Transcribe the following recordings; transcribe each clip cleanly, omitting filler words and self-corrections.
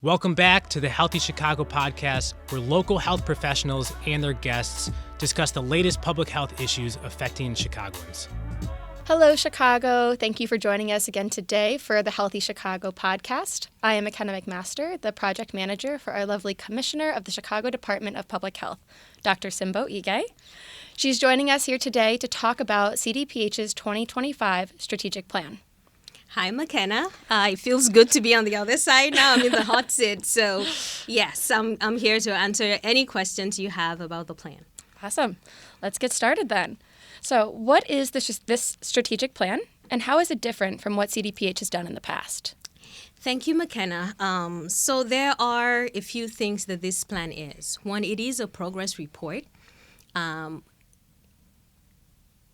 Welcome back to the Healthy Chicago podcast, where local health professionals and their guests discuss the latest public health issues affecting Chicagoans. Hello, Chicago. Thank you for joining us again today for the Healthy Chicago podcast. I am McKenna McMaster, the project manager for our lovely commissioner of the Chicago Department of Public Health, Dr. Olusimbo Ige. She's joining us here today to talk about CDPH's 2025 strategic plan. Hi, McKenna. It feels good to be on the other side now. I'm in the hot seat. So, yes, I'm here to answer any questions you have about the plan. Awesome. Let's get started then. So, what is this strategic plan, and how is it different from what CDPH has done in the past? Thank you, McKenna. So there are a few things that this plan is. One, it is a progress report.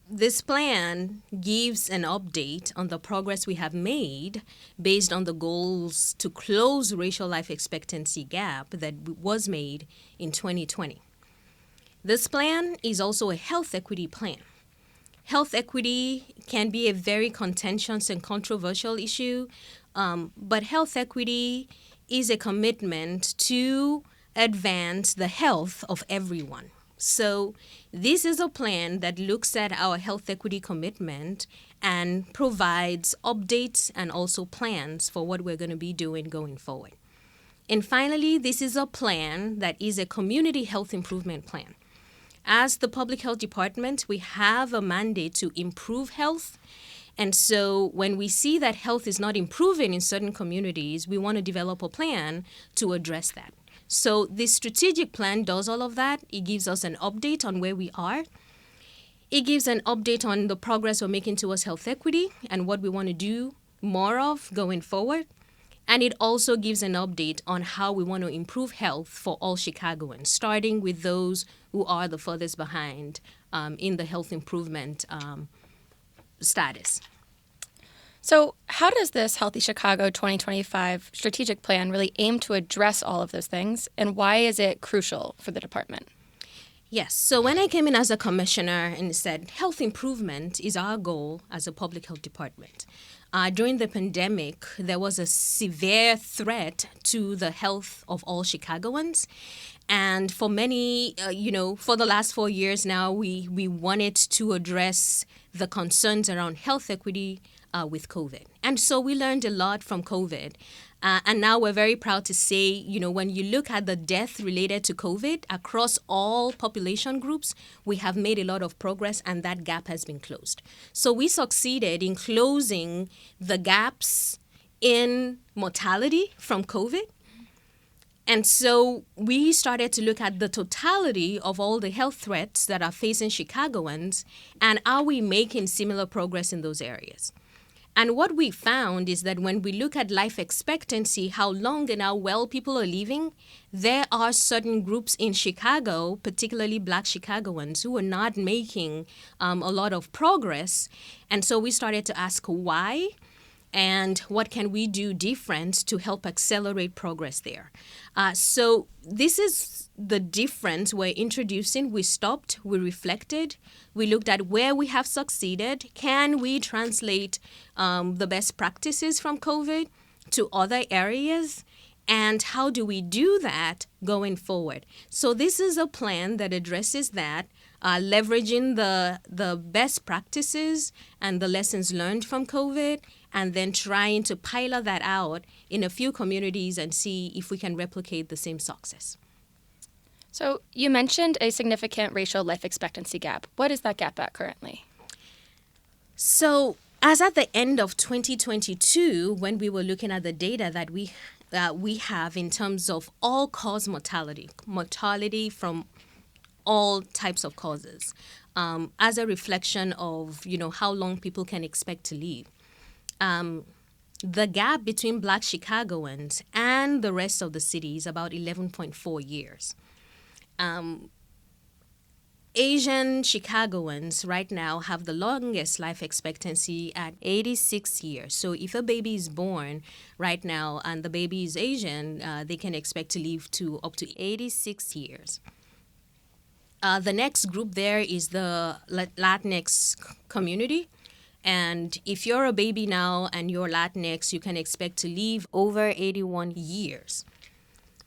This plan gives an update on the progress we have made based on the goals to close racial life expectancy gap that was made in 2020. This plan is also a health equity plan. Health equity can be a very contentious and controversial issue, but health equity is a commitment to advance the health of everyone. So this is a plan that looks at our health equity commitment and provides updates and also plans for what we're going to be doing going forward. And finally, this is a plan that is a community health improvement plan. As the Public Health Department, we have a mandate to improve health. And so when we see that health is not improving in certain communities, we want to develop a plan to address that. So this strategic plan does all of that. It gives us an update on where we are. It gives an update on the progress we're making towards health equity and what we want to do more of going forward. And it also gives an update on how we want to improve health for all Chicagoans, starting with those who are the furthest behind in the health improvement status. So how does this Healthy Chicago 2025 strategic plan really aim to address all of those things, and why is it crucial for the department? Yes. So when I came in as a commissioner and said health improvement is our goal as a public health department, during the pandemic, there was a severe threat to the health of all Chicagoans. And for many, for the last 4 years now, we wanted to address the concerns around health equity with COVID. And so we learned a lot from COVID. And now we're very proud to say, when you look at the death related to COVID across all population groups, we have made a lot of progress and that gap has been closed. So we succeeded in closing the gaps in mortality from COVID. And so we started to look at the totality of all the health threats that are facing Chicagoans, and are we making similar progress in those areas? And what we found is that when we look at life expectancy, how long and how well people are living, there are certain groups in Chicago, particularly Black Chicagoans, who are not making a lot of progress. And so we started to ask why and what can we do different to help accelerate progress there. So this is the difference we're introducing. We stopped, we reflected, we looked at where we have succeeded. Can we translate the best practices from COVID to other areas? And how do we do that going forward? So this is a plan that addresses that, leveraging the best practices and the lessons learned from COVID, and then trying to pilot that out in a few communities and see if we can replicate the same success. So you mentioned a significant racial life expectancy gap. What is that gap at currently? So as at the end of 2022, when we were looking at the data that we have in terms of all-cause mortality from all types of causes, as a reflection of, how long people can expect to live. The gap between Black Chicagoans and the rest of the city is about 11.4 years. Asian Chicagoans right now have the longest life expectancy at 86 years. So if a baby is born right now and the baby is Asian, they can expect to live to up to 86 years. The next group there is the Latinx community. And if you're a baby now and you're Latinx, you can expect to live over 81 years.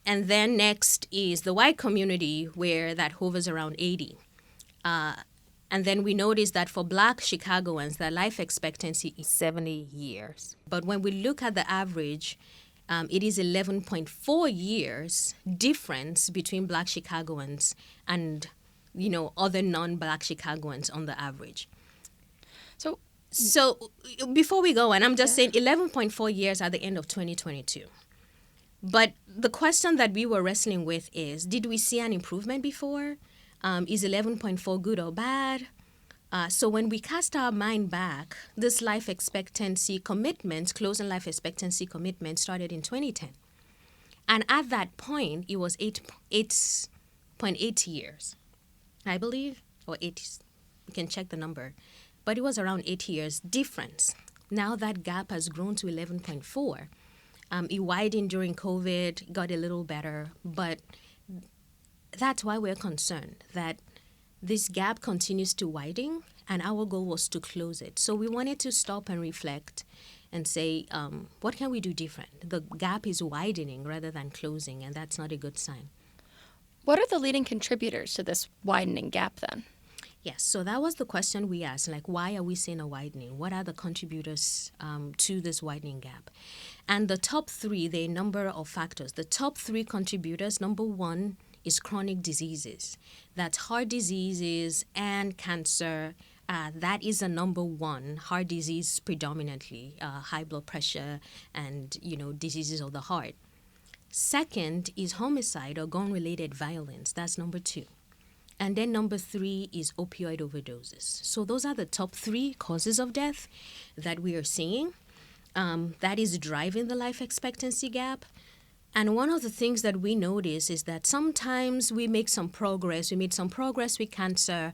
And then next is the white community, where that hovers around 80. And then we notice that for Black Chicagoans, their life expectancy is 70 years. But when we look at the average, it is 11.4 years difference between Black Chicagoans and, other non-Black Chicagoans on the average. So before we go, and I'm just saying 11.4 years at the end of 2022. But the question that we were wrestling with is, did we see an improvement before? Is 11.4 good or bad? So when we cast our mind back, this life expectancy commitment, closing life expectancy commitment, started in 2010. And at that point, it was 8.8 years, I believe, or 8, you can check the number. But it was around 8 years difference. Now that gap has grown to 11.4. It widened during COVID, got a little better, but that's why we're concerned that this gap continues to widen, and our goal was to close it. So we wanted to stop and reflect and say, what can we do different? The gap is widening rather than closing, and that's not a good sign. What are the leading contributors to this widening gap then? Yes, so that was the question we asked, why are we seeing a widening? What are the contributors to this widening gap? And the top 3, there are a number of factors. The top 3 contributors, number 1 is chronic diseases. That's heart diseases and cancer. That is the number 1, heart disease predominantly, high blood pressure and, diseases of the heart. Second is homicide or gun-related violence. That's number 2. And then number 3 is opioid overdoses. So those are the top 3 causes of death that we are seeing. That is driving the life expectancy gap. And one of the things that we notice is that sometimes we make some progress. We made some progress with cancer.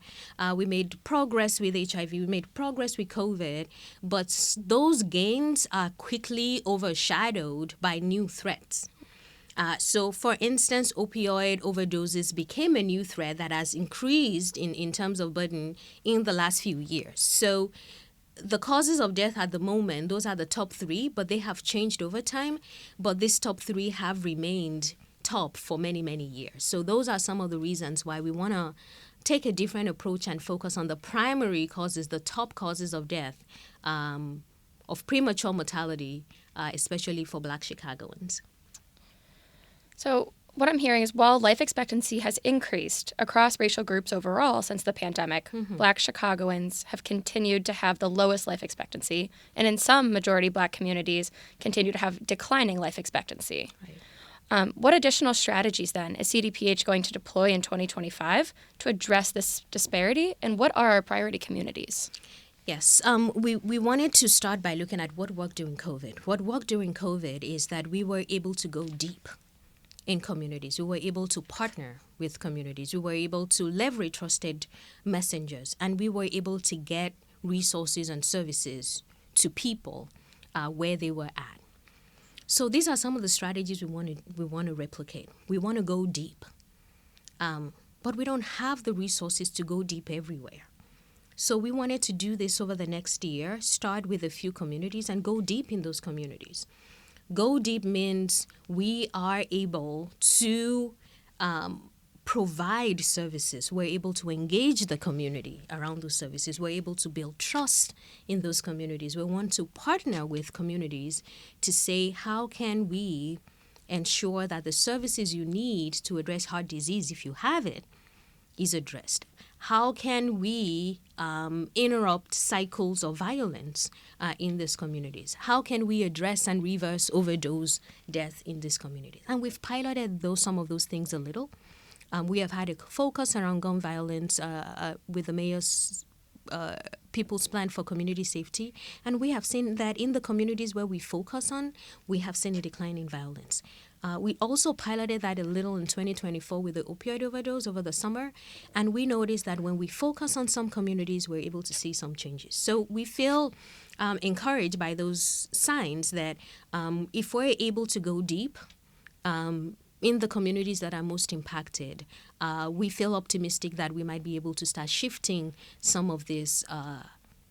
We made progress with HIV. We made progress with COVID. But those gains are quickly overshadowed by new threats. So, for instance, opioid overdoses became a new threat that has increased in terms of burden in the last few years. So the causes of death at the moment, those are the top 3, but they have changed over time. But these top 3 have remained top for many, many years. So those are some of the reasons why we want to take a different approach and focus on the primary causes, the top causes of death, of premature mortality, especially for Black Chicagoans. So what I'm hearing is while life expectancy has increased across racial groups overall since the pandemic, Black Chicagoans have continued to have the lowest life expectancy, and in some majority Black communities continue to have declining life expectancy. Right. What additional strategies then is CDPH going to deploy in 2025 to address this disparity, and what are our priority communities? Yes, we wanted to start by looking at what worked during COVID. What worked during COVID is that we were able to go deep in communities. We were able to partner with communities. We were able to leverage trusted messengers, and we were able to get resources and services to people where they were at. So these are some of the strategies we want to replicate. We want to go deep, but we don't have the resources to go deep everywhere. So we wanted to do this over the next year, start with a few communities and go deep in those communities. Go deep means we are able to provide services. We're able to engage the community around those services. We're able to build trust in those communities. We want to partner with communities to say, how can we ensure that the services you need to address heart disease, if you have it, is addressed? How can we interrupt cycles of violence in these communities? How can we address and reverse overdose death in these communities? And we've piloted some of those things a little. We have had a focus around gun violence with the mayor's People's Plan for Community Safety. And we have seen that in the communities where we focus on, we have seen a decline in violence. We also piloted that a little in 2024 with the opioid overdose over the summer. And we noticed that when we focus on some communities, we're able to see some changes. So we feel encouraged by those signs that if we're able to go deep in the communities that are most impacted, we feel optimistic that we might be able to start shifting some of this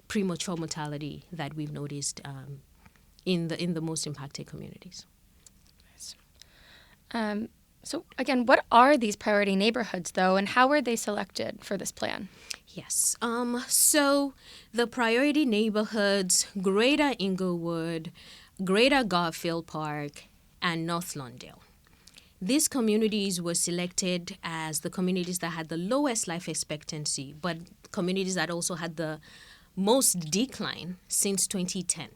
premature mortality that we've noticed in the most impacted communities. So again, what are these priority neighborhoods, though, and how were they selected for this plan? Yes. So the priority neighborhoods, Greater Inglewood, Greater Garfield Park, and North Lawndale. These communities were selected as the communities that had the lowest life expectancy, but communities that also had the most decline since 2010.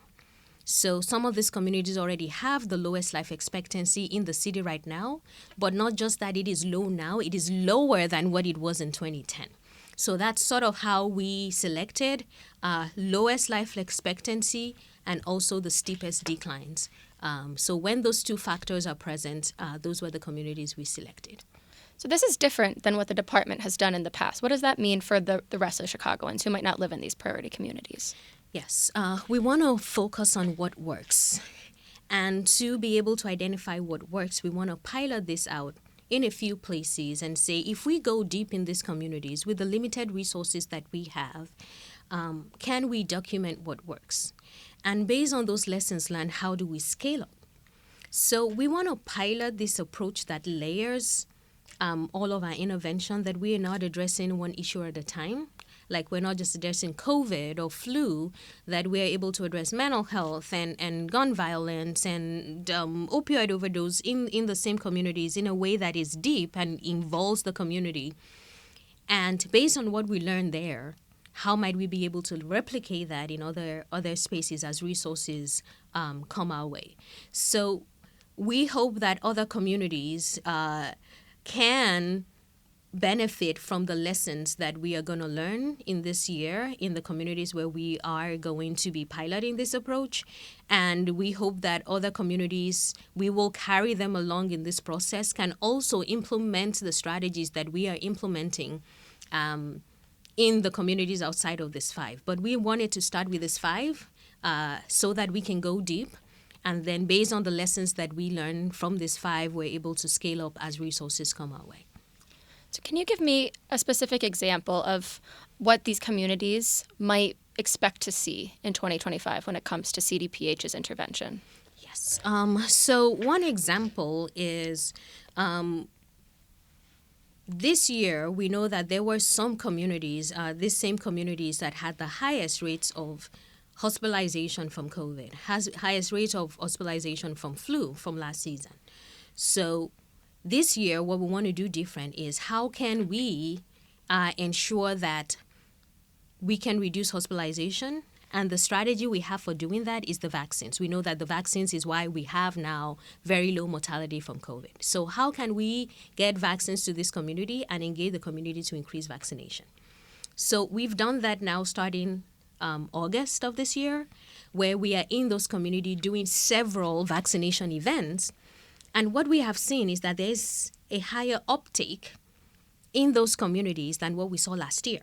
So some of these communities already have the lowest life expectancy in the city right now, but not just that it is low now, it is lower than what it was in 2010. So that's sort of how we selected lowest life expectancy and also the steepest declines. So when those two factors are present, those were the communities we selected. So this is different than what the department has done in the past. What does that mean for the rest of the Chicagoans who might not live in these priority communities? Yes, we want to focus on what works. And to be able to identify what works, we want to pilot this out in a few places and say, if we go deep in these communities with the limited resources that we have, can we document what works? And based on those lessons learned, how do we scale up? So we want to pilot this approach that layers all of our intervention, that we are not addressing one issue at a time. Like we're not just addressing COVID or flu, that we are able to address mental health and gun violence and opioid overdose in the same communities in a way that is deep and involves the community. And based on what we learned there, how might we be able to replicate that in other spaces as resources come our way? So we hope that other communities can benefit from the lessons that we are going to learn in this year in the communities where we are going to be piloting this approach. And we hope that other communities, we will carry them along in this process, can also implement the strategies that we are implementing in the communities outside of this 5. But we wanted to start with this 5 so that we can go deep. And then based on the lessons that we learn from this 5, we're able to scale up as resources come our way. So can you give me a specific example of what these communities might expect to see in 2025 when it comes to CDPH's intervention? Yes. So one example is this year, we know that there were some communities, these same communities that had the highest rates of hospitalization from COVID, highest rate of hospitalization from flu from last season. So this year, what we want to do different is how can we ensure that we can reduce hospitalization? And the strategy we have for doing that is the vaccines. We know that the vaccines is why we have now very low mortality from COVID. So how can we get vaccines to this community and engage the community to increase vaccination? So we've done that now starting August of this year, where we are in those communities doing several vaccination events. And what we have seen is that there's a higher uptake in those communities than what we saw last year,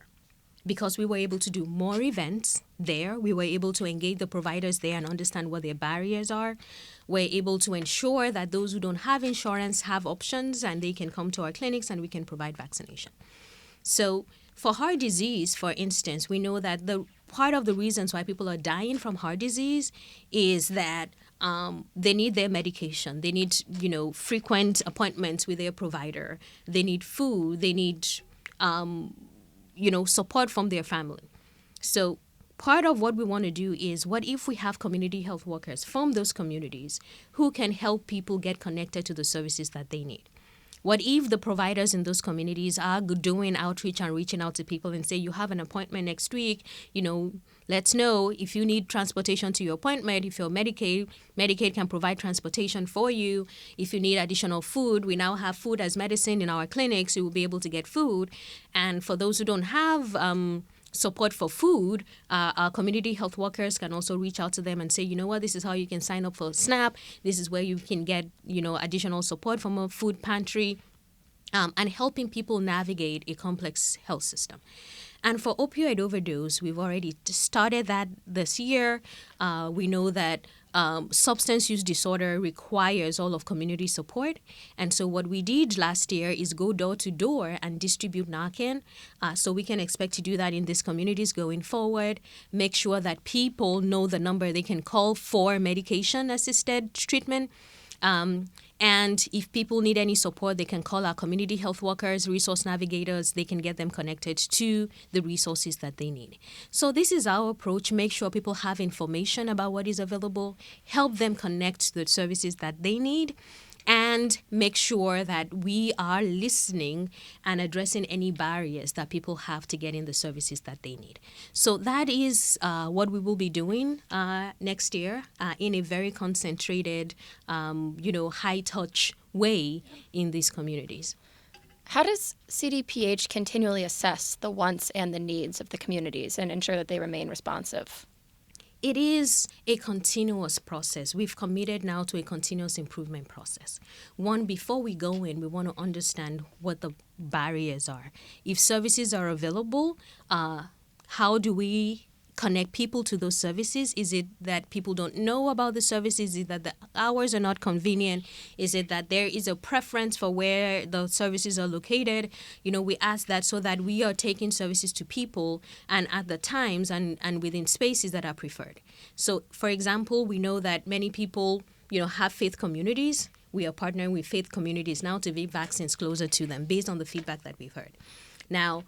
because we were able to do more events there. We were able to engage the providers there and understand what their barriers are. We're able to ensure that those who don't have insurance have options and they can come to our clinics and we can provide vaccination. So for heart disease, for instance, we know that the part of the reasons why people are dying from heart disease is that they need their medication. They need, frequent appointments with their provider. They need food. They need, support from their family. So part of what we want to do is, what if we have community health workers from those communities who can help people get connected to the services that they need? What if the providers in those communities are doing outreach and reaching out to people and say, you have an appointment next week, let's know if you need transportation to your appointment. If you're Medicaid can provide transportation for you. If you need additional food, we now have food as medicine in our clinics. You will be able to get food. And for those who don't have support for food, our community health workers can also reach out to them and say, you know what, this is how you can sign up for SNAP. This is where you can get, additional support from a food pantry, and helping people navigate a complex health system. And for opioid overdose, we've already started that this year. We know that substance use disorder requires all of community support. And so what we did last year is go door to door and distribute Narcan. So we can expect to do that in these communities going forward. Make sure that people know the number they can call for medication-assisted treatment. And And if people need any support, they can call our community health workers, resource navigators. They can get them connected to the resources that they need. So this is our approach. Make sure people have information about what is available, help them connect to the services that they need, and make sure that we are listening and addressing any barriers that people have to getting the services that they need. So that is what we will be doing next year in a very concentrated, high-touch way in these communities. How does CDPH continually assess the wants and the needs of the communities and ensure that they remain responsive? It is a continuous process. We've committed now to a continuous improvement process. One, before we go in, we want to understand what the barriers are. If services are available, how do we connect people to those services? Is it that people don't know about the services? Is it that the hours are not convenient? Is it that there is a preference for where the services are located? We ask that so that we are taking services to people and at the times and within spaces that are preferred. So, for example, we know that many people, have faith communities. We are partnering with faith communities now to get vaccines closer to them based on the feedback that we've heard. Now,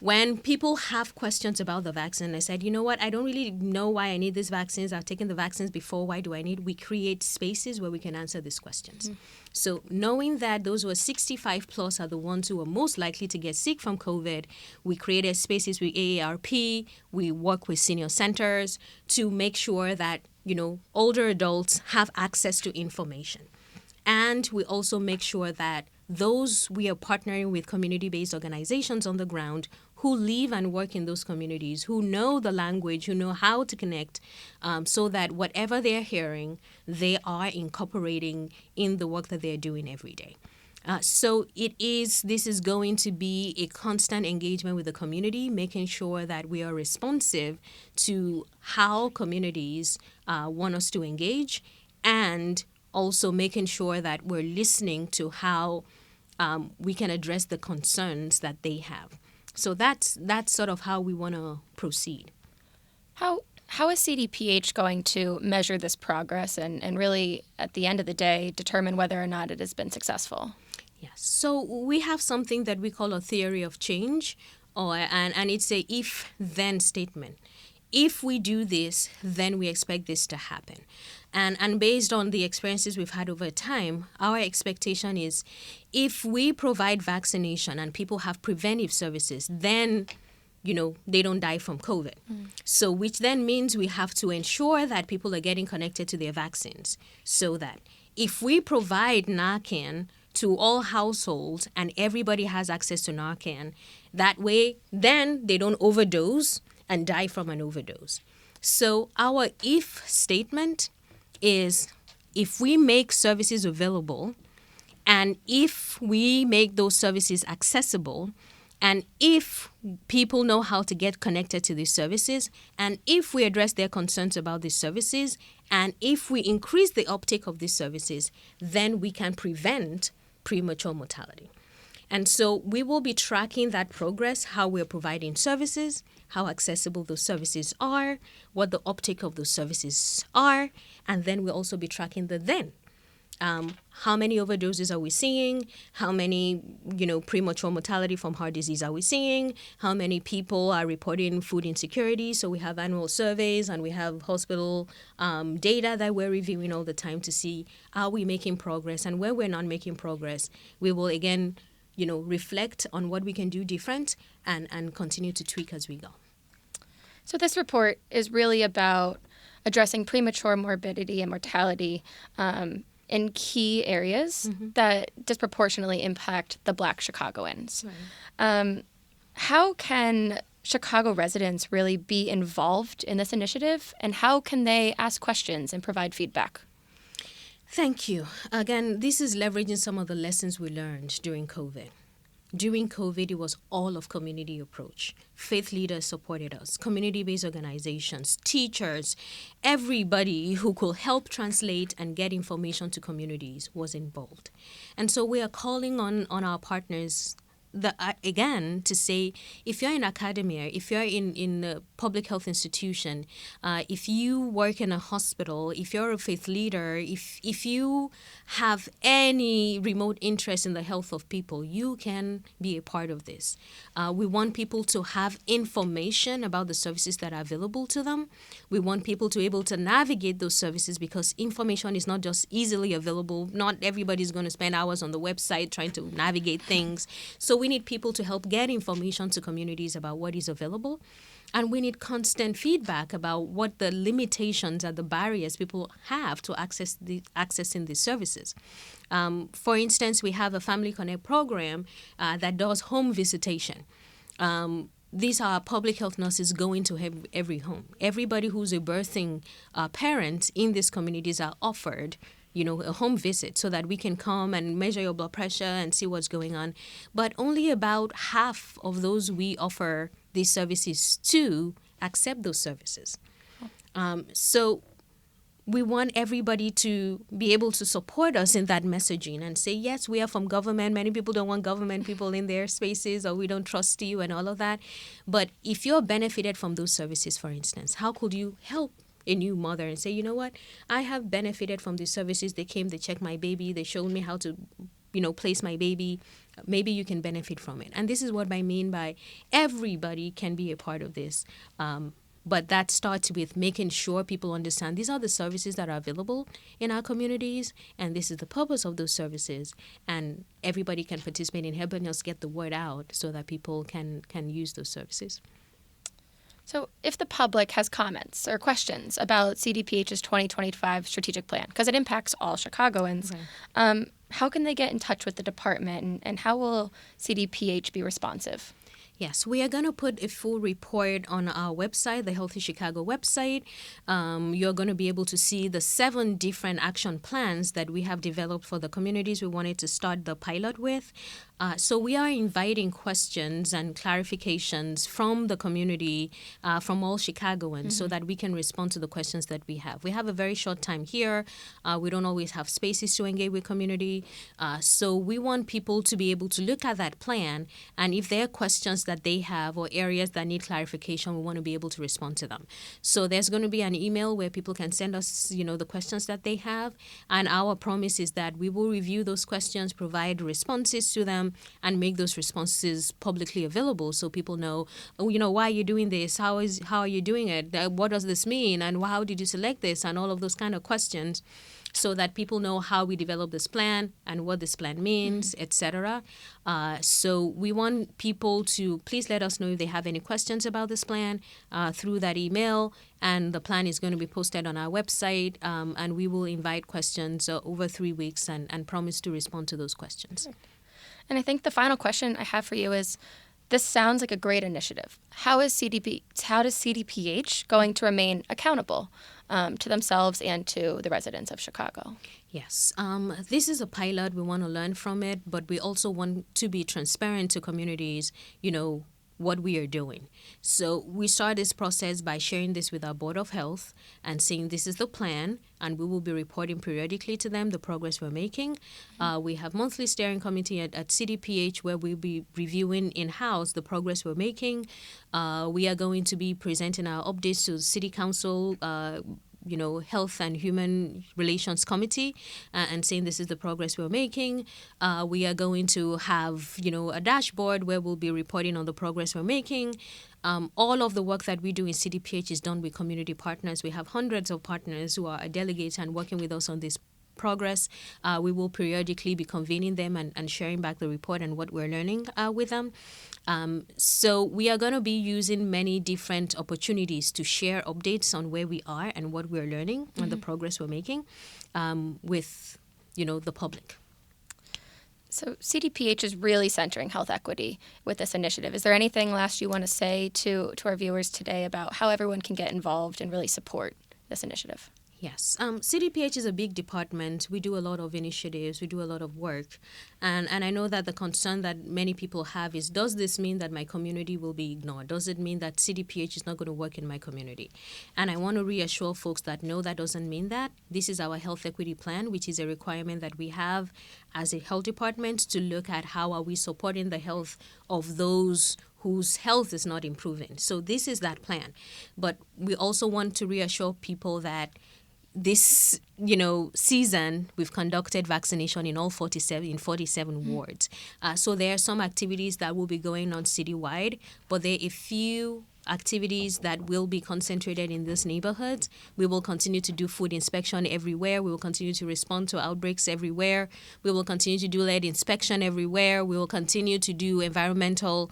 when people have questions about the vaccine, I said, you know what, I don't really know why I need these vaccines. I've taken the vaccines before. Why do I need? We create spaces where we can answer these questions. So knowing that those who are 65 plus are the ones who are most likely to get sick from COVID, we created spaces with AARP. We work with senior centers to make sure that, older adults have access to information. And we also make sure that those we are partnering with community-based organizations on the ground who live and work in those communities, who know the language, who know how to connect, so that whatever they're hearing, they are incorporating in the work that they're doing every day. So this is going to be a constant engagement with the community, making sure that we are responsive to how communities want us to engage, and also making sure that we're listening to how we can address the concerns that they have. So that's sort of how we want to proceed. How is CDPH going to measure this progress and really, at the end of the day, determine whether or not it has been successful? Yes. So we have something that we call a theory of change, and it's a if-then statement. If we do this, then we expect this to happen. And based on the experiences we've had over time, our expectation is if we provide vaccination and people have preventive services, then, they don't die from COVID. So which then means we have to ensure that people are getting connected to their vaccines, so that if we provide Narcan to all households and everybody has access to Narcan, that way, then they don't overdose and die from an overdose. So our if statement is if we make services available, and if we make those services accessible, and if people know how to get connected to these services, and if we address their concerns about these services, and if we increase the uptake of these services, then we can prevent premature mortality. And so we will be tracking that progress, how we're providing services, how accessible those services are, what the uptake of those services are, and then we'll also be tracking the then. How many overdoses are we seeing? How many, premature mortality from heart disease are we seeing? How many people are reporting food insecurity? So we have annual surveys and we have hospital data that we're reviewing all the time to see are we making progress, and where we're not making progress, we will again reflect on what we can do different and continue to tweak as we go. So this report is really about addressing premature morbidity and mortality in key areas that disproportionately impact the Black Chicagoans. Right. How can Chicago residents really be involved in this initiative, and how can they ask questions and provide feedback? Thank you. Again, this is leveraging some of the lessons we learned during COVID. During COVID, it was all of community approach. Faith leaders supported us, community-based organizations, teachers, everybody who could help translate and get information to communities was involved. And so we are calling on our partners again, to say, if you're in academia, if you're in a public health institution, if you work in a hospital, if you're a faith leader, if you have any remote interest in the health of people, you can be a part of this. We want people to have information about the services that are available to them. We want people to be able to navigate those services, because information is not just easily available. Not everybody's going to spend hours on the website trying to navigate things. So we need people to help get information to communities about what is available. And we need constant feedback about what the limitations and the barriers people have to accessing these services. For instance, we have a Family Connect program that does home visitation. These are public health nurses going to every home. Everybody who's a birthing parent in these communities are offered a home visit, so that we can come and measure your blood pressure and see what's going on. But only about half of those we offer these services to accept those services. So we want everybody to be able to support us in that messaging and say, yes, we are from government. Many people don't want government people in their spaces, or we don't trust you and all of that. But if you're benefited from those services, for instance, how could you help a new mother and say, you know what, I have benefited from these services. They came, they checked my baby, they showed me how to, place my baby. Maybe you can benefit from it. And this is what I mean by everybody can be a part of this. But that starts with making sure people understand these are the services that are available in our communities, and this is the purpose of those services. And everybody can participate in helping us get the word out so that people can use those services. So if the public has comments or questions about CDPH's 2025 strategic plan, because it impacts all Chicagoans, how can they get in touch with the department, and how will CDPH be responsive? Yes, we are going to put a full report on our website, the Healthy Chicago website. You're going to be able to see the 7 different action plans that we have developed for the communities we wanted to start the pilot with. So we are inviting questions and clarifications from the community, from all Chicagoans, so that we can respond to the questions that we have. We have a very short time here. We don't always have spaces to engage with community. So we want people to be able to look at that plan, and if there are questions that they have or areas that need clarification, we want to be able to respond to them. So there's going to be an email where people can send us, the questions that they have, and our promise is that we will review those questions, provide responses to them, and make those responses publicly available so people know, why are you doing this? How are you doing it? What does this mean? And how did you select this? And all of those kind of questions, so that people know how we develop this plan and what this plan means, etc. So we want people to please let us know if they have any questions about this plan through that email. And the plan is going to be posted on our website, and we will invite questions over 3 weeks and promise to respond to those questions. And I think the final question I have for you is, this sounds like a great initiative. How does CDPH going to remain accountable to themselves and to the residents of Chicago? Yes. This is a pilot. We want to learn from it, but we also want to be transparent to communities, what we are doing. So we start this process by sharing this with our Board of Health and saying this is the plan, and we will be reporting periodically to them the progress we're making. We have monthly steering committee at CDPH where we'll be reviewing in-house the progress we're making. We are going to be presenting our updates to the City Council, Health and Human Relations Committee, and saying this is the progress we're making. We are going to have, a dashboard where we'll be reporting on the progress we're making. All of the work that we do in CDPH is done with community partners. We have hundreds of partners who are delegates and working with us on this progress. We will periodically be convening them and sharing back the report and what we're learning with them. So we are going to be using many different opportunities to share updates on where we are and what we're learning and the progress we're making with, the public. So CDPH is really centering health equity with this initiative. Is there anything last you want to say to our viewers today about how everyone can get involved and really support this initiative? Yes. CDPH is a big department. We do a lot of initiatives. We do a lot of work. And I know that the concern that many people have is, does this mean that my community will be ignored? Does it mean that CDPH is not going to work in my community? And I want to reassure folks that no, that doesn't mean that. This is our health equity plan, which is a requirement that we have as a health department to look at how are we supporting the health of those whose health is not improving. So this is that plan. But we also want to reassure people that this, season, we've conducted vaccination in all 47 wards. So there are some activities that will be going on citywide, but there are a few activities that will be concentrated in these neighborhoods. We will continue to do food inspection everywhere. We will continue to respond to outbreaks everywhere. We will continue to do lead inspection everywhere. We will continue to do environmental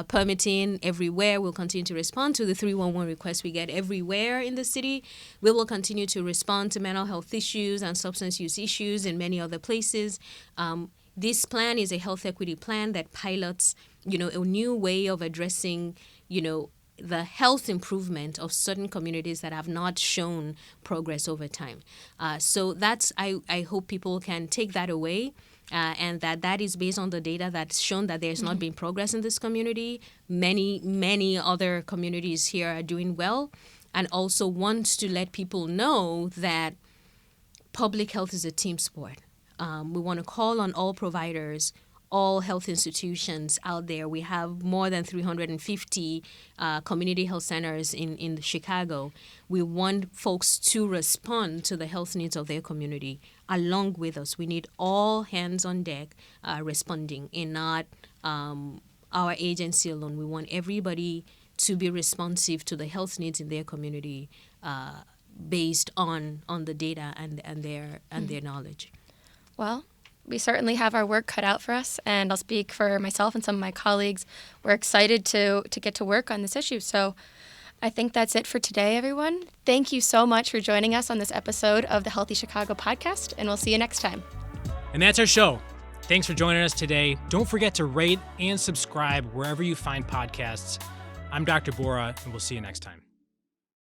permitting everywhere. We'll continue to respond to the 311 requests we get everywhere in the city. We will continue to respond to mental health issues and substance use issues in many other places. This plan is a health equity plan that pilots, a new way of addressing, the health improvement of certain communities that have not shown progress over time. So that's, I hope people can take that away, and that is based on the data that's shown that there's not been progress in this community. Many other communities here are doing well, and also wants to let people know that public health is a team sport. We want to call on all providers, all health institutions out there. We have more than 350 community health centers in Chicago. We want folks to respond to the health needs of their community along with us. We need all hands on deck responding, and not our agency alone. We want everybody to be responsive to the health needs in their community based on the data and their knowledge. Well, we certainly have our work cut out for us, and I'll speak for myself and some of my colleagues. We're excited to get to work on this issue. So I think that's it for today, everyone. Thank you so much for joining us on this episode of the Healthy Chicago podcast, and we'll see you next time. And that's our show. Thanks for joining us today. Don't forget to rate and subscribe wherever you find podcasts. I'm Dr. Bora, and we'll see you next time.